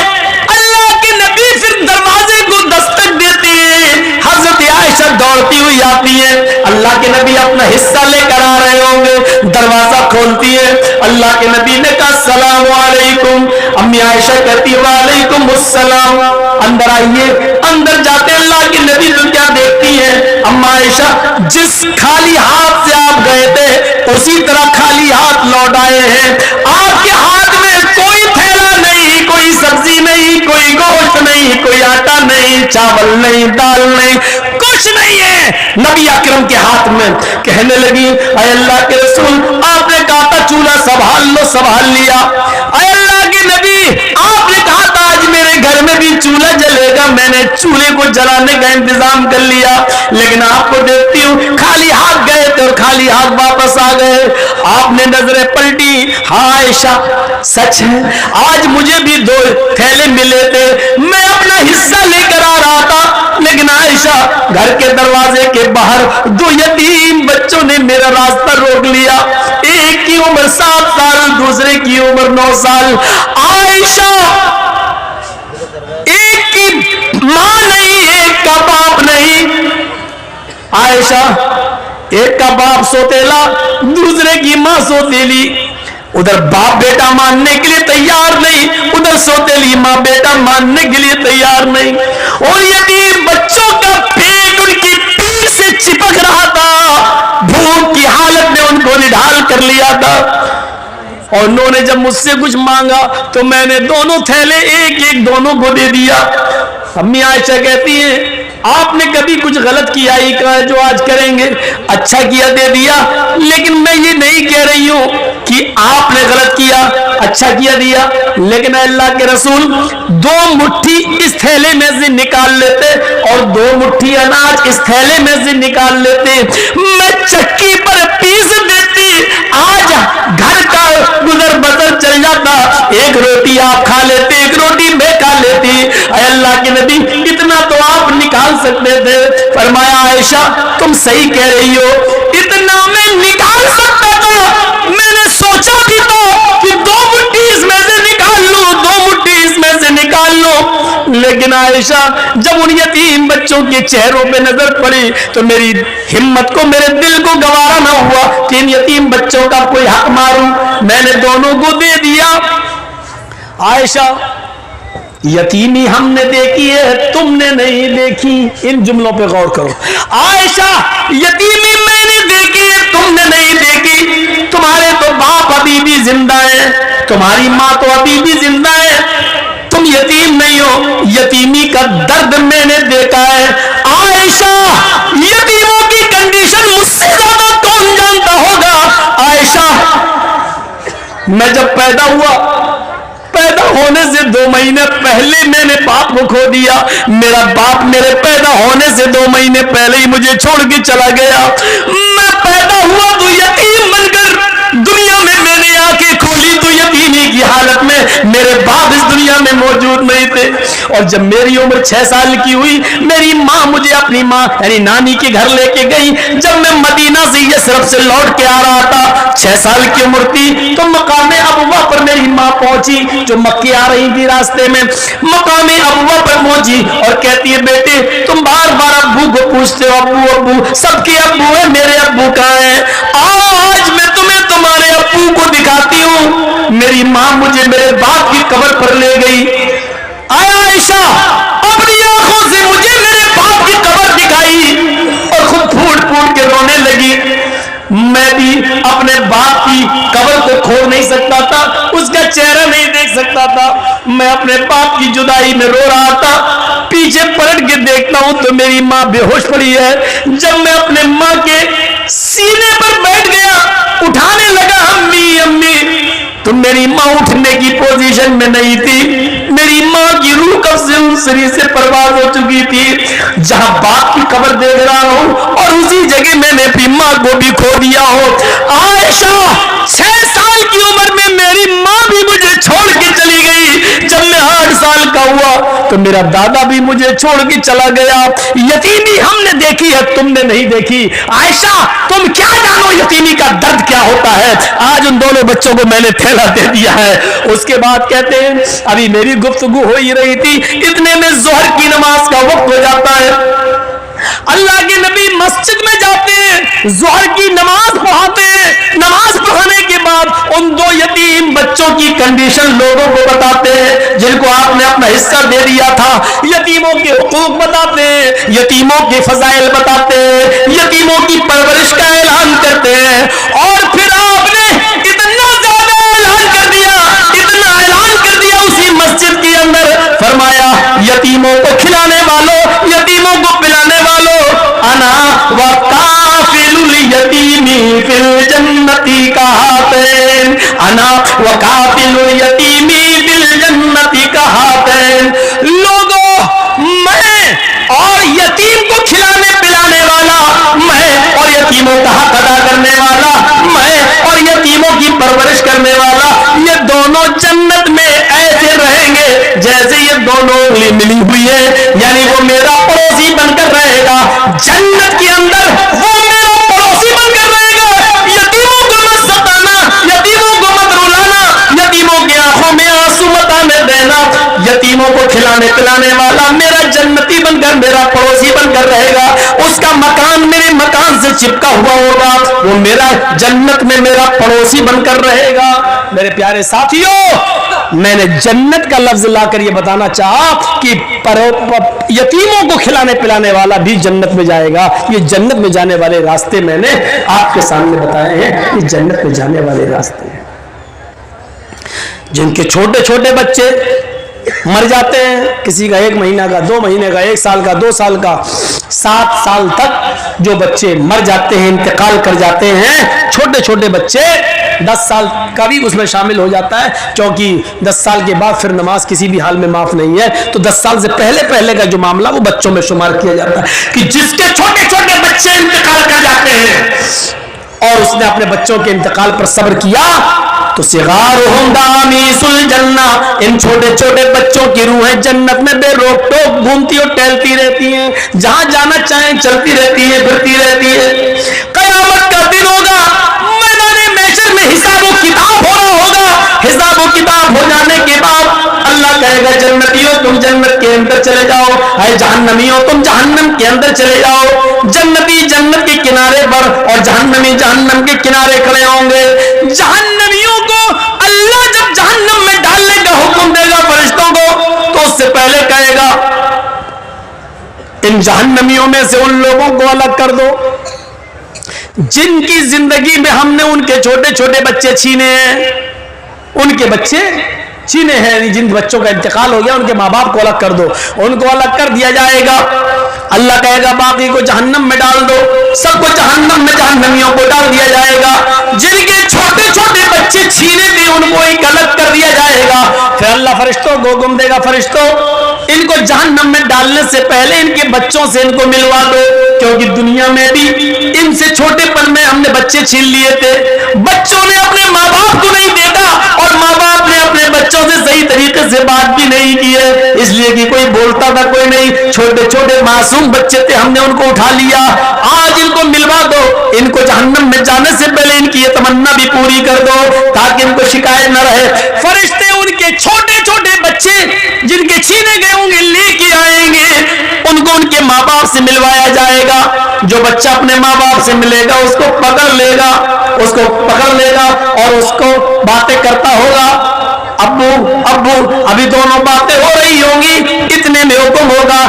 अल्लाह के नबी फिर दरवाजे को दस्तक देते हैं। हजरत आयशा दौड़ती हुई आती है, अल्लाह के नबी अपना हिस्सा लेकर आ रहे होंगे, दरवाजा खोलती है। अल्लाह के नबी ने कहा अस्सलाम वालेकुम। अम्मी आयशा कहती वालेकुम अस्सलाम, अंदर आइए। अंदर जाते अल्लाह के नबी तो क्या देखती है, अम्मा आयशा जिस खाली हाथ से आप गए थे उसी तरह खाली हाथ लौट आए हैं। आपके हाथ में कोई थैला नहीं, कोई सब्जी नहीं, कोई गोश्त नहीं, कोई आटा नहीं, चावल नहीं, दाल नहीं, कुछ नहीं है नबी अकरम के हाथ में। कहने लगी अय अल्लाह के रसूल, आपने कहा था चूल्हा संभाल लो, संभाल लिया। अय अल्लाह के नबी, आपने कहा था आज मेरे घर में भी चूल्हा जलेगा, मैंने चूल्हे को जलाने का इंतजाम कर लिया, लेकिन आपको देखती हूँ खाली हाथ गए थे और खाली हाथ वापस आ गए। आपने नजरें पलटी, हाँ आयशा सच है, आज मुझे भी 2 थैले मिले थे, मैं अपना हिस्सा लेकर आ रहा था, लेकिन आयशा घर के दरवाजे के बाहर 2 यतीम बच्चों ने मेरा रास्ता रोक लिया। एक की उम्र 7 साल, दूसरे की उम्र 9 साल। आयशा एक की मां नहीं, एक का बाप नहीं। आयशा एक का बाप सोतेला, दूसरे की मां सोतेली। उधर बाप बेटा मानने के लिए तैयार नहीं, उधर सोतेली मां बेटा मानने के लिए तैयार नहीं। और यतीम बच्चों का पेट उनकी पीठ से चिपक रहा था, भूख की हालत में उनको निढाल कर लिया था। और उन्होंने जब मुझसे कुछ मांगा तो मैंने दोनों थैले एक एक दोनों को दे दिया। अम्मी आयशा कहती है आपने कभी कुछ गलत किया ही कहा जो आज करेंगे, अच्छा किया दे दिया, लेकिन मैं ये नहीं कह रही हूं कि आपने गलत किया, अच्छा किया दिया, लेकिन अल्लाह के रसूल 2 मुट्ठी इस थैले में से निकाल लेते और 2 मुट्ठी अनाज इस थैले में से निकाल लेते, मैं चक्की पर पीस देती, आज घर का गुजर बसर चल जाता। एक रोटी आप खा लेते, एक रोटी मैं खा लेती। अल्लाह के नबी इतना तो आप निकाल सकते थे। फरमाया आयशा तुम सही कह रही हो, इतना मैं निकाल सकता था, मैंने सोचा भी तो कि 2 मुट्ठी इसमें से निकाल लूं, 2 मुट्ठी इसमें से निकाल लूं, लेकिन आयशा जब उन यतीम बच्चों के चेहरों पे नजर पड़ी तो मेरी हिम्मत को, मेरे दिल को गवारा ना हुआ कि इन यतीम बच्चों का कोई हक मारूं, मैंने दोनों को दे दिया। आयशा यतीमी हमने देखी है, तुमने नहीं देखी, इन जुमलों पे गौर करो। आयशा यतीमी मैंने देखी है, तुमने नहीं देखी, तुम्हारे तो बाप अभी भी जिंदा है, तुम्हारी माँ तो अभी भी जिंदा है, तुम यतीम नहीं हो, यतीमी का दर्द मैंने देखा है। आयशा यतीमों की कंडीशन मुझसे ज्यादा कौन जानता होगा। आयशा मैं जब पैदा हुआ, पैदा होने से 2 महीने पहले मैंने बाप को खो दिया, मेरा बाप मेरे पैदा होने से 2 महीने पहले ही मुझे छोड़ के चला गया। मैं पैदा हुआ तो यतीम बनकर दुनिया में मैंने आंखें खोली तो यतीमी की हालत में, मेरे बाप इस दुनिया में मौजूद नहीं थे। और जब मेरी उम्र 6 साल की हुई, मेरी माँ मुझे अपनी माँ यानी नानी के घर लेके गई। जब मैं मदीना से यसरफ से लौट के आ रहा था, 6 साल की उम्र थी, तो मकामे अबवा पर मेरी माँ पहुंची जो मक्के आ रही थी। रास्ते में मकामे अबवा पर पहुंची और कहती है बेटे तुम बार बार अब्बू को पूछते हो, अब्बू अब्बू, सबके अब्बू है, मेरे अब्बू कहाँ है? आज मैं तुम्हें तुम्हारे अब्बू को दिखाती हूँ। मेरी माँ मुझे मेरे बाप की कब्र पर ले गई। आयशा अपनी आंखों से मुझे मेरे बाप की कब्र दिखाई और खुद फूट फूट के रोने लगी। मैं भी अपने बाप की कब्र को खो नहीं सकता था, उसका चेहरा नहीं देख सकता था, मैं अपने बाप की जुदाई में रो रहा था। पीछे पलट के देखता हूं तो मेरी माँ बेहोश पड़ी है। जब मैं अपने माँ के सीने पर बैठ गया, उठाने लगा अम्मी अम्मी, तो मेरी माँ उठने की पोजीशन में नहीं थी। मेरी माँ की रूह कब से उस शरीर से परवाज हो चुकी थी। जहां बाप की कब्र देख रहा हूं और उसी जगह मैंने अपनी माँ को भी खो दिया हो। आयशा 6 साल की उम्र में मेरी माँ भी मुझे छोड़ के चली गई। जब मैं 8 साल का हुआ तो मेरा दादा भी मुझे छोड़ के चला गया। यतीमी हमने देखी है, तुमने नहीं देखी। आयशा तुम क्या जानो यतीमी का दर्द क्या होता है। आज उन दोनों बच्चों को मैंने थैला दे दिया है। उसके बाद कहते हैं अभी मेरी गुफ्तगू हो ही रही थी, इतने में जोहर की नमाज का वक्त हो जाता है। अल्लाह के नबी मस्जिद में जाते हैं, जोहर की नमाज पढ़ाते हैं। नमाज पढ़ाने के बाद उन 2 यतीम बच्चों की कंडीशन लोगों को बताते हैं जिनको आपने अपना हिस्सा दे दिया था। यतीमों के हुकूक बताते हैं, यतीमों के फजाइल बताते हैं, यतीमों की परवरिश का ऐलान करते हैं। और फिर आपने इतना ज्यादा ऐलान कर दिया, इतना ऐलान कर दिया उसी मस्जिद के अंदर, फरमाया यतीमों को खिलाने वालों, यतीमों को पिलाने वालों, अना व काफिलुल यतीमी फिल जन्नती कहातैन, अना व काफिलुल यतीमी फिल जन्नती कहातैन। लोगों, मैं और यतीम को खिलाने पिलाने वाला, मैं और यतीमों का हक अदा करने वाला, मैं और यतीमों की परवरिश करने वाला, ये दोनों जन्नत में ऐसे रहेंगे जैसे ये दोनों उंगली मिली हुई है। यानी वो मेरा पड़ोसी बनकर रहेगा जन्नत के अंदर, वो मेरा पड़ोसी बनकर रहेगा। यतीमों को मत सताना, यतीमों को मत रुलाना, यतीमों की आंखों में आंसू मत आने देना। यतीमों को खिलाने पिलाने वाला मेरा जन्नती बनकर, मेरा पड़ोसी बनकर रहेगा। उसका मकान मेरे मकान से चिपका हुआ होगा, वो मेरा जन्नत में मेरा पड़ोसी बनकर रहेगा। मेरे प्यारे साथियों, मैंने जन्नत का लफ्ज लाकर ये बताना चाहा कि यतीमों को खिलाने पिलाने वाला भी जन्नत में जाएगा। ये जन्नत में जाने वाले रास्ते मैंने आपके सामने बताए हैं। ये जन्नत में जाने वाले रास्ते हैं। जिनके छोटे छोटे बच्चे मर जाते हैं, किसी का 1 महीना का, 2 महीने का, 1 साल का, 2 साल का, 7 साल तक जो बच्चे मर जाते हैं, इंतकाल कर जाते हैं, छोटे छोटे बच्चे, 10 साल का भी उसमें शामिल हो जाता है, क्योंकि 10 साल के बाद फिर नमाज किसी भी हाल में माफ नहीं है। तो 10 साल से पहले पहले का जो मामला वो बच्चों में शुमार किया जाता है कि जिसके छोटे छोटे बच्चे इंतकाल कर जाते हैं और उसने अपने बच्चों के इंतकाल पर सब्र किया तो सिगारुहुम दामीसुल जन्ना, इन छोटे छोटे बच्चों की रूहें जन्नत में बेरोक टोक घूमती और टहलती रहती हैं, जहां जाना चाहें चलती रहती है, फिरती रहती है। कयामत का दिन होगा, मैदाने महशर में हिसाब व किताब हो रहा होगा। हिसाब व किताब हो जाने के बाद अल्लाह कहेगा जन्नतियों तुम जन्नत के अंदर चले जाओ, है जहन्नमियों तुम जहन्नम के अंदर चले जाओ। जन्नती जन्नत के किनारे पर और जहन्नमी जहन्नम के किनारे खड़े होंगे। जहन्नमियों को अल्लाह जब जहन्नम में डालने का हुक्म देगा फरिश्तों को, तो उससे पहले कहेगा इन जहन्नमियों में से उन लोगों को अलग कर दो जिनकी जिंदगी में हमने उनके छोटे छोटे बच्चे छीने हैं। उनके बच्चे छीने हैं, जिन बच्चों का इंतकाल हो गया उनके माँ बाप को अलग कर दो, उनको अलग कर दिया जाएगा। अल्लाह कहेगा बाकी को जहन्नम में डाल दो, सबको जहन्नम में जहन्नमियों को डाल दिया जाएगा। जिनके छोटे छोटे बच्चे छीने थे उनको एक अलग कर दिया जाएगा। फिर अल्लाह फरिश्तों को हुक्म देगा फरिश्तों इनको जहन्नम में डालने से पहले इनके बच्चों से इनको मिलवा दो, क्योंकि दुनिया में भी इनसे छोटेपन में हमने बच्चे छीन लिए थे। बच्चों ने अपने माँ बाप को नहीं देखा और माँ बाप ने अपने बच्चों से सही तरीके से बात भी नहीं की है, इसलिए कि कोई बोलता था कोई नहीं। छोटे छोटे मासूम बच्चे थे, हमने उनको उठा लिया। आज इनको मिलवा दो, इनको जहन्नम में जाने से पहले इनकी ये तमन्ना भी पूरी कर दो ताकि इनको शिकायत न रहे। फरिश्ते उनके छोटे छोटे बच्चे जिनके छीने गए होंगे लेके आएंगे, उनको उनके माँ बाप से मिलवाया जाएगा। जो बच्चा अपने माँ बाप से मिलेगा उसको पकड़ लेगा, उसको पकड़ लेगा और उसको बातें करता होगा, अब्बू अब्बू, अभी दोनों बातें हो रही होंगी, इतने में हुक्म होगा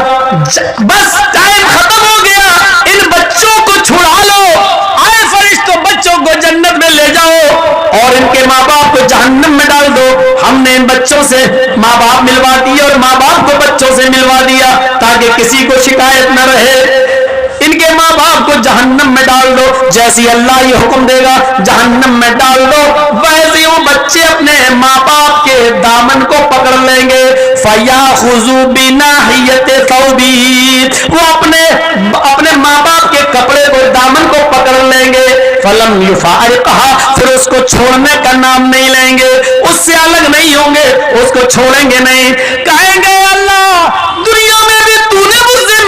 बस टाइम खत्म हो गया, इन बच्चों को छुड़ा लो। आए फरिश्तों बच्चों को जन्नत में ले जाओ और इनके माँ बाप को जहन्नम में डाल दो। हमने इन बच्चों से माँ बाप मिलवा दिए और माँ बाप को बच्चों से मिलवा दिया ताकि تاکہ کسی کو شکایت نہ رہے. ان کے ماں باپ کو جہنم میں ڈال دو, جیسی اللہ یہ حکم دے گا جہنم میں ڈال دو, ویسے وہ بچے اپنے ماں باپ کے دامن کو پکڑ لیں گے. فَيَأْخُذُوا بِنَاحِيَةِ ثَوْبِهِ, وہ اپنے ماں باپ کے کپڑے کو دامن کو پکڑ لیں گے. فَلَمْ يُفَارِقْهَا, پھر اس کو چھوڑنے کا نام نہیں لیں گے, اس سے الگ نہیں ہوں گے, اس کو چھوڑیں گے نہیں. کہیں گے اللہ دنیا میں بھی تو نے مجھ سے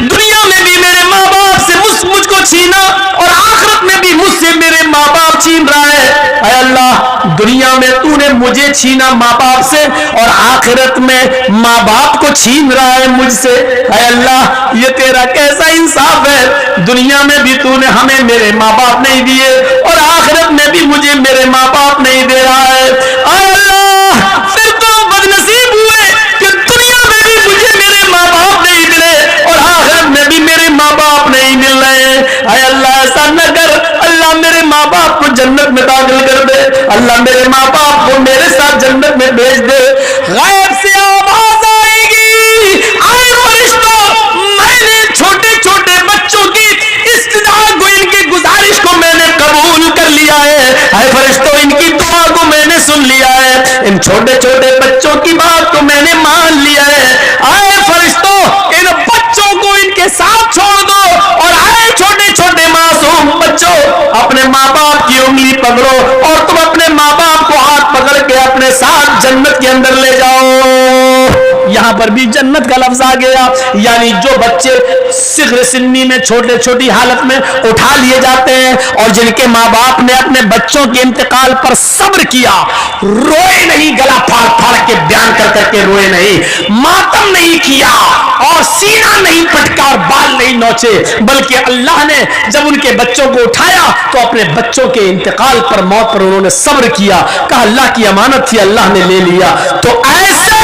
دنیا میں بھی میرے ماں باپ سے مجھ کو چھینا, اور آخرت میں بھی مجھ سے میرے ماں باپ چھین رہا ہے. اے اللہ دنیا میں تو نے مجھے چھینا ماں باپ سے, اور آخرت میں ماں باپ کو چھین رہا ہے مجھ سے. اے اللہ یہ تیرا کیسا انصاف ہے, دنیا میں بھی تو نے ہمیں میرے ماں باپ نہیں دیے, اور آخرت میں بھی مجھے میرے ماں باپ نہیں دے رہا ہے. اے اللہ پھر تو بدنصیب ہوئے کہ دنیا میں بھی مجھے میرے ماں باپ نہیں ملے, اور آخرت میں بھی میرے ماں باپ نہیں مل رہے. اے اللہ ایسا نہ کر, اللہ میرے ماں باپ کو جنت میں داخل کر دے, اللہ میرے ماں باپ کو میرے ساتھ جنت میں بھیج دے. غیب سے آواز آئے گی, اے فرشتوں میں نے چھوٹے چھوٹے بچوں کی استدعا کو, ان کی گزارش کو میں نے قبول کر لیا ہے. اے فرشتوں ان کی دعا کو میں نے سن لیا ہے, ان چھوٹے چھوٹے بچوں کی بات کو میں نے مان لیا ہے. اے فرشتوں ان بچوں کو ان کے ساتھ چھوڑ دو, اور اے چھوٹے چھوٹے معصوم بچوں اپنے ماں باپ کی انگلی پکڑو, اور تم اپنے ماں باپ کو ہاتھ پکڑ کے اپنے ساتھ جنت کے اندر لے جاؤ. یہاں پر بھی جنت کا لفظ آ گیا, یعنی جو بچے صغر سنی میں چھوٹے چھوٹی حالت میں اٹھا لیے جاتے ہیں, اور جن کے ماں باپ نے اپنے بچوں کے انتقال پر صبر کیا, روئے نہیں, گلا پھاڑ پھاڑ کے بیان کر کر کے روئے نہیں, ماتم نہیں کیا, اور سینہ نہیں پٹکا اور بال نہیں نوچے, بلکہ اللہ نے جب ان کے بچوں کو اٹھایا تو اپنے بچوں کے انتقال پر, موت پر انہوں نے صبر کیا, کہا اللہ کی امانت تھی اللہ نے لے لیا. تو ایسے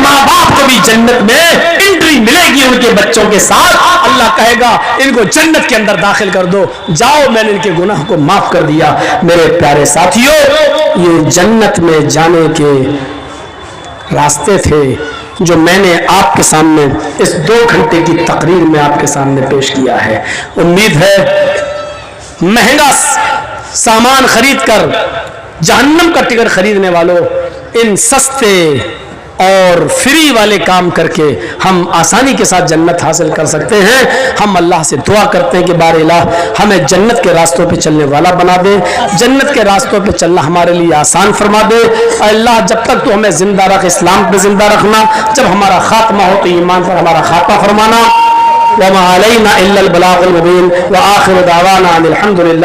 ماں باپ کو بھی جنت میں انٹری ملے گی ان کے بچوں کے ساتھ. اللہ کہے گا ان کو جنت کے اندر داخل کر دو, جاؤ میں نے ان کے گناہ کو معاف کر دیا. میرے پیارے ساتھیوں, یہ جنت میں جانے کے راستے تھے جو میں نے آپ کے سامنے اس 2 گھنٹے کی تقریر میں آپ کے سامنے پیش کیا ہے. امید ہے مہنگا سامان خرید کر جہنم کا ٹکٹ خریدنے والوں ان سستے اور فری والے کام کر کے ہم آسانی کے ساتھ جنت حاصل کر سکتے ہیں. ہم اللہ سے دعا کرتے ہیں کہ بار الہ ہمیں جنت کے راستوں پہ چلنے والا بنا دے, جنت کے راستوں پہ چلنا ہمارے لیے آسان فرما دے. اللہ جب تک تو ہمیں زندہ رکھ, اسلام پہ زندہ رکھنا, جب ہمارا خاتمہ ہو تو ایمان پر ہمارا خاتمہ فرمانا. وما علینا الا البلاغ المبین, وآخر دعوانا ان الحمد للہ.